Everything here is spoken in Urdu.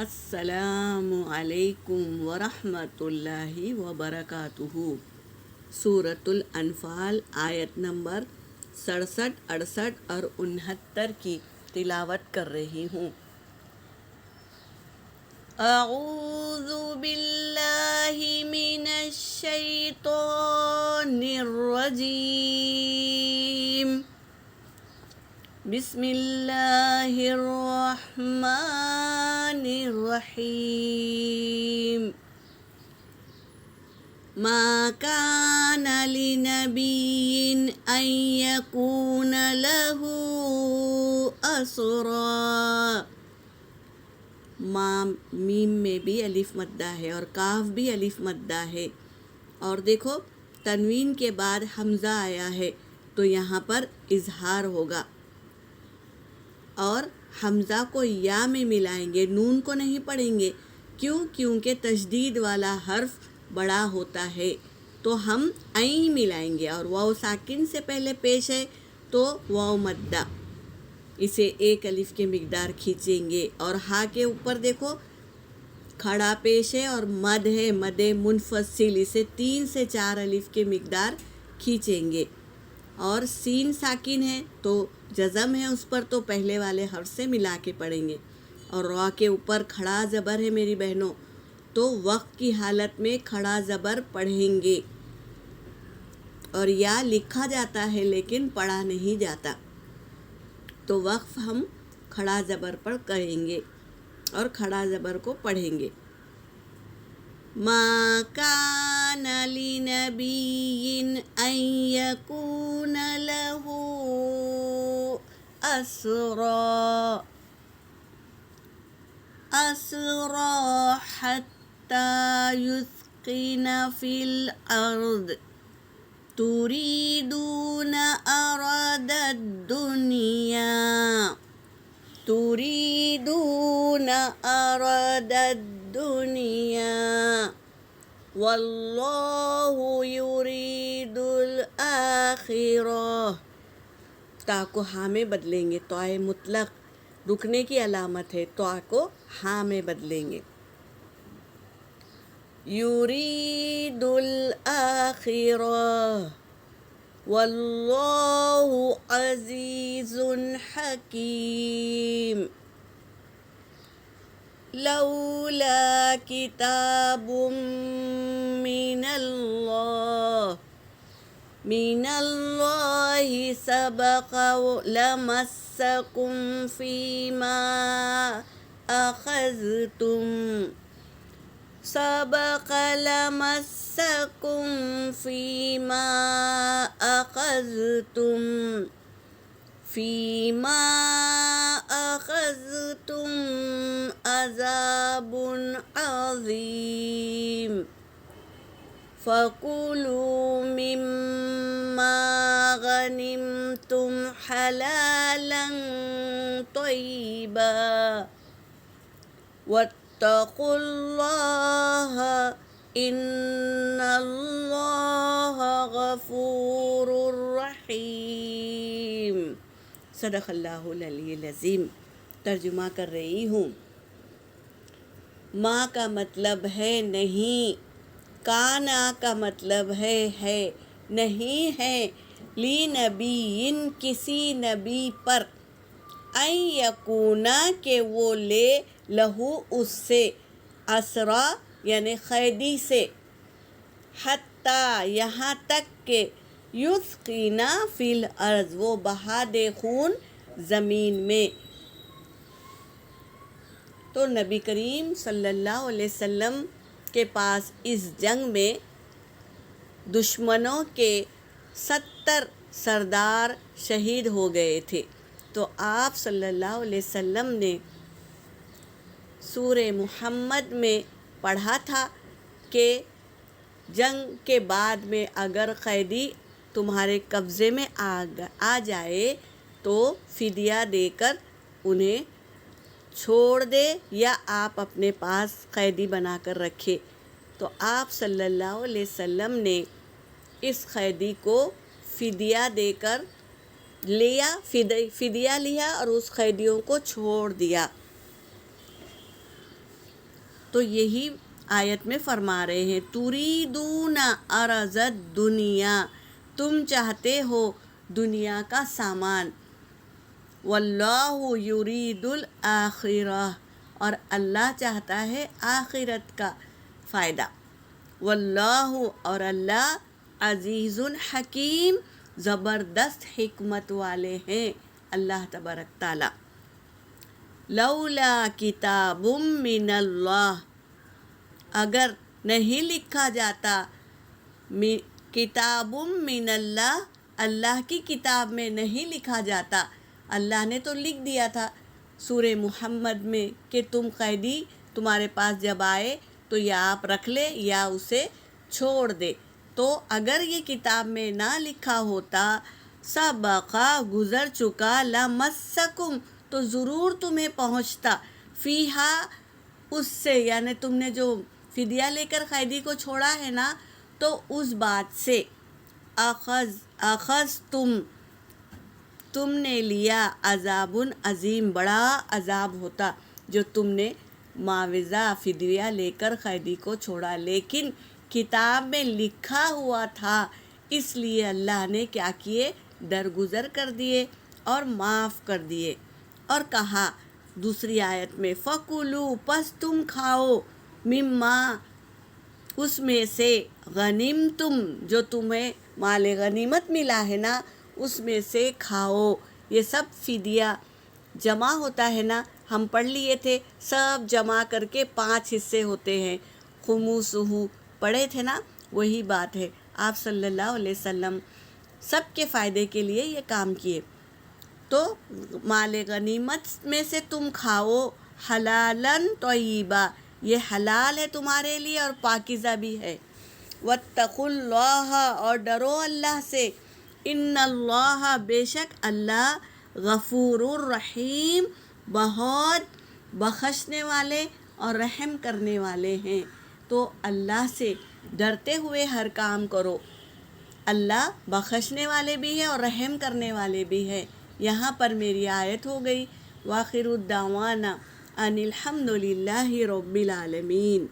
السلام علیکم ورحمۃ اللہ وبرکاتہ۔ سورۃ الانفال آیت نمبر 67، 68 اور 69 کی تلاوت کر رہی ہوں۔ اعوذ باللہ من الشیطان الرجیم، بسم اللہ الرحمن الرحیم۔ ما کان لنبی ان یکون لہ اسرا، میم میں بھی الف مدہ ہے اور کاف بھی الف مدہ ہے، اور دیکھو تنوین کے بعد حمزہ آیا ہے تو یہاں پر اظہار ہوگا، اور حمزہ کو یا میں ملائیں گے، نون کو نہیں پڑھیں گے۔ کیونکہ تشدید والا حرف بڑا ہوتا ہے تو ہم عین ملائیں گے، اور واو ساکن سے پہلے پیش ہے تو واو مدہ، اسے ایک الف کے مقدار کھینچیں گے، اور ہا کے اوپر دیکھو کھڑا پیش ہے اور مد ہے، مد منفصل، اسے 3 سے 4 الف کے مقدار کھینچیں گے، اور سین ساکن ہے تو جزم ہے اس پر تو پہلے والے حرف سے ملا کے پڑھیں گے، اور را کے اوپر کھڑا زبر ہے میری بہنوں تو وقف کی حالت میں کھڑا زبر پڑھیں گے، اور یا لکھا جاتا ہے لیکن پڑھا نہیں جاتا، تو وقف ہم کھڑا زبر پر کریں گے اور کھڑا زبر کو پڑھیں گے۔ ما کان لنبی ان یکون لہ اسرا حتی یثخن فی الارض تريدون أراد الدنيا والله يريد الآخرة، تا کو ہاں میں بدلیں گے، تو مطلق رکنے کی علامت ہے، تو کو ہاں میں بدلیں گے، یرید الآخرہ واللہ عزیز حکیم۔ لولا کتاب من اللہ سبق لمسکم فیما اخذتم عذاب عظیم، فَكُلُوا مِمَّا غَنِمْتُمْ حَلَالًا طَيِّبًا وَاتَّقُوا اللَّهَ إِنَّ اللَّهَ غَفُورٌ رَحِيمٌ۔ صدق اللہ العلی العظیم۔ ترجمہ کر رہی ہوں۔ ما کا مطلب ہے نہیں، کانا کا مطلب ہے نہیں ہے، لی نبیٍ کسی نبی پر، ان یکونا کہ وہ لے، لہو اس سے، اسرا یعنی قیدی سے، حتیٰ یہاں تک کہ یثخنا فی الارض وہ بہا دے خون زمین میں۔ تو نبی کریم صلی اللہ علیہ وسلم کے پاس اس جنگ میں دشمنوں کے 70 سردار شہید ہو گئے تھے، تو آپ صلی اللہ علیہ وسلم نے سورہ محمد میں پڑھا تھا کہ جنگ کے بعد میں اگر قیدی تمہارے قبضے میں آ جائے تو فدیہ دے کر انہیں چھوڑ دے، یا آپ اپنے پاس قیدی بنا کر رکھے، تو آپ صلی اللہ علیہ وسلم نے اس قیدی کو فدیہ دے کر فدیہ لیا اور اس قیدیوں کو چھوڑ دیا۔ تو یہی آیت میں فرما رہے ہیں تُرِيدُونَ عَرَضَ الدُّنْيَا، تم چاہتے ہو دنیا کا سامان، وَاللَّهُ يُرِيدُ الْآخِرَةَ، اور اللہ چاہتا ہے آخرت کا فائدہ، واللہ، اور اللہ عزیز حکیم، زبردست حکمت والے ہیں اللہ تبارک تعالی۔ لولا کتاب من اللہ، اگر نہیں لکھا جاتا کتاب من اللہ، اللہ کی کتاب میں نہیں لکھا جاتا، اللہ نے تو لکھ دیا تھا سورہ محمد میں کہ تم قیدی تمہارے پاس جب آئے تو یا آپ رکھ لے یا اسے چھوڑ دے، تو اگر یہ کتاب میں نہ لکھا ہوتا سبقہ گزر چکا لمسکم، تو ضرور تمہیں پہنچتا فیہا، اس سے، یعنی تم نے جو فدیہ لے کر قیدی کو چھوڑا ہے نا، تو اس بات سے اخذ تم نے لیا عذاب عظیم، بڑا عذاب ہوتا جو تم نے معاوضہ فدیہ لے کر قیدی کو چھوڑا، لیکن کتاب میں لکھا ہوا تھا، اس لیے اللہ نے کیا کیے، درگزر کر دیے اور معاف کر دیے۔ اور کہا دوسری آیت میں فَكُلُوا، پس تم کھاؤ، مما، اس میں سے، غنیمتم، جو تمہیں مال غنیمت ملا ہے نا، اس میں سے کھاؤ۔ یہ سب فدیہ جمع ہوتا ہے نا، ہم پڑھ لیے تھے، سب جمع کر کے 5 حصے ہوتے ہیں، خموسہ پڑھے تھے نا، وہی بات ہے۔ آپ صلی اللہ علیہ وسلم سب کے فائدے کے لیے یہ کام کیے۔ تو مال غنیمت میں سے تم کھاؤ، حلالن طیبا، یہ حلال ہے تمہارے لیے اور پاکیزہ بھی ہے، واتقوا اللہ، اور ڈرو اللہ سے، ان اللہ، بے شک اللہ، غفور الرحیم، بہت بخشنے والے اور رحم کرنے والے ہیں۔ تو اللہ سے ڈرتے ہوئے ہر کام کرو، اللہ بخشنے والے بھی ہے اور رحم کرنے والے بھی ہے۔ یہاں پر میری آیت ہو گئی، وآخر الدعوانا ان الحمد للہ رب العالمین۔